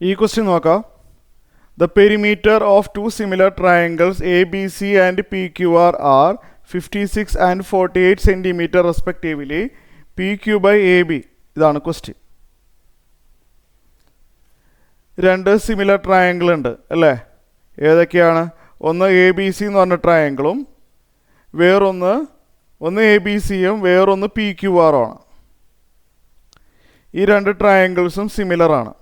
ഈ ക്വസ്റ്റ്യൻ നോക്കാം. The perimeter of two similar triangles ABC and PQR are 56 and 48 centimeter respectively. PQ by AB. ഇതാണ് question. രണ്ട് similar triangle ഉണ്ട് അല്ലേ? ഏതൊക്കെയാണ്? ഒന്ന് ABC എന്ന് പറഞ്ഞ ട്രയാങ്കിളും ഒന്ന് ABCയും വേറൊന്ന് PQR ആണ്. ഈ രണ്ട് ട്രയാങ്കിൾസും സിമിലർ ആണ്.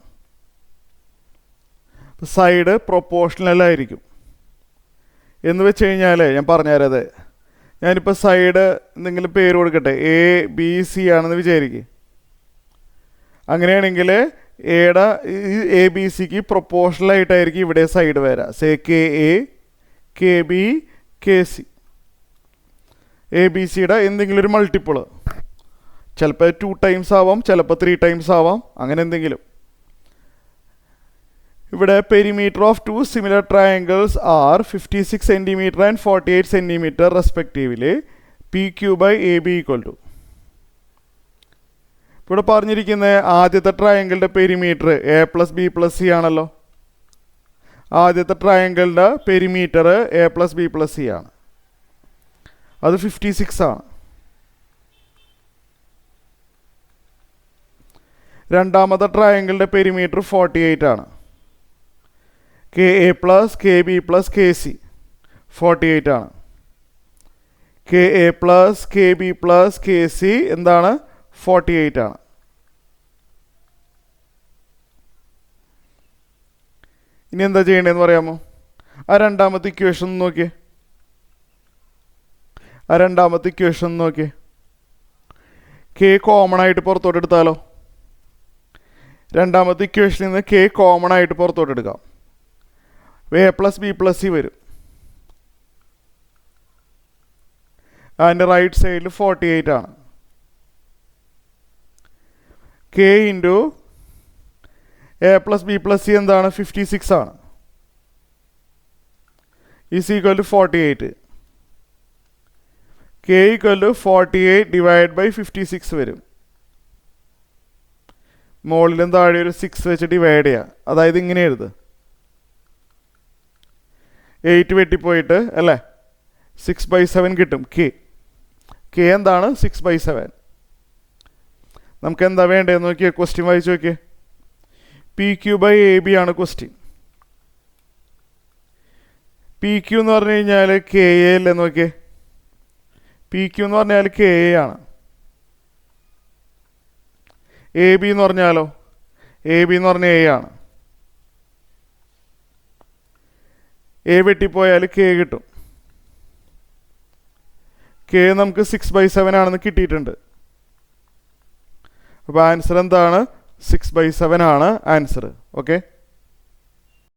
സൈഡ് പ്രൊപ്പോർഷണൽ ആയിരിക്കും എന്ന് വെച്ച് കഴിഞ്ഞാൽ ഞാൻ പറഞ്ഞുതരാതെ, ഞാനിപ്പോൾ സൈഡ് എന്തെങ്കിലും പേര് കൊടുക്കട്ടെ, ABC ആണെന്ന് വിചാരിക്കുക. അങ്ങനെയാണെങ്കിൽ എയുടെ ABCക്ക് പ്രൊപ്പോർഷണൽ ആയിട്ടായിരിക്കും ഇവിടെ സൈഡ് വരാം. Say KA KB KC. ABCയുടെ എന്തെങ്കിലും ഒരു മൾട്ടിപ്പിള്, ചിലപ്പോൾ 2 ടൈംസ് ആവാം, ചിലപ്പോൾ 3 ടൈംസ് ആവാം, അങ്ങനെ എന്തെങ്കിലും. ഇവിടെ perimeter of two similar triangles are 56 centimetre and 48 centimetre respectively. PQ by AB equal to. ഇവിടെ പറഞ്ഞിരിക്കുന്ന ആദ്യത്തെ ട്രയാങ്കിളിൻ്റെ പെരിമീറ്റർ A+B+C ആണല്ലോ. ആദ്യത്തെ ട്രയാങ്കിളിൻ്റെ പെരിമീറ്റർ A+B+C ആണ്. അത് 56 ആണ്. രണ്ടാമത്തെ ട്രയാങ്കിളിൻ്റെ പെരിമീറ്റർ 48 ആണ്. KA plus KB plus KC 48 ആണ്. KA plus KB plus KC എന്താണ്? 48 ആണ്. ഇനി എന്താ ചെയ്യേണ്ടതെന്ന് പറയാമോ? ആ രണ്ടാമത്തെ ഇക്വേഷൻ നോക്കിയേ. K കോമൺ ആയിട്ട് പുറത്തോട്ട് എടുത്താലോ? രണ്ടാമത്തെ ഇക്വേഷനിൽ നിന്ന് K കോമൺ ആയിട്ട് പുറത്തോട്ട് എടുക്കാം. A+B+C വരും. അതിൻ്റെ റൈറ്റ് സൈഡിൽ 48 ആണ്. K ഇൻറ്റു A+B+C എന്താണ്? 56 ആണ്. Is equal to 48. K equal to 48 divide by 56 വരും. മുകളിലും താഴെ ഒരു 6 വെച്ച് ഡിവൈഡ് ചെയ്യുക. അതായത് ഇങ്ങനെ എഴുത്. 8 വെട്ടിപ്പോയിട്ട് അല്ലേ 6/7 കിട്ടും. K എന്താണ്? 6/7. നമുക്ക് എന്താ വേണ്ടതെന്ന് നോക്കിയേ. ക്വസ്റ്റ്യൻ വായിച്ചു നോക്കിയേ. PQ by AB ആണ് ക്വസ്റ്റ്യൻ. PQ എന്ന് പറഞ്ഞു കഴിഞ്ഞാൽ KA അല്ലേ? നോക്കിയേ. PQ എന്ന് പറഞ്ഞാൽ KA ആണ്. AB എന്ന് പറഞ്ഞാലോ? AB എന്ന് പറഞ്ഞാൽ A ആണ്. A വെട്ടിപ്പോയാൽ K കിട്ടും. K നമുക്ക് 6/7 ആണെന്ന് കിട്ടിയിട്ടുണ്ട്. അപ്പോൾ ആൻസർ എന്താണ്? 6/7 ആണ് ആൻസർ. ഓക്കെ.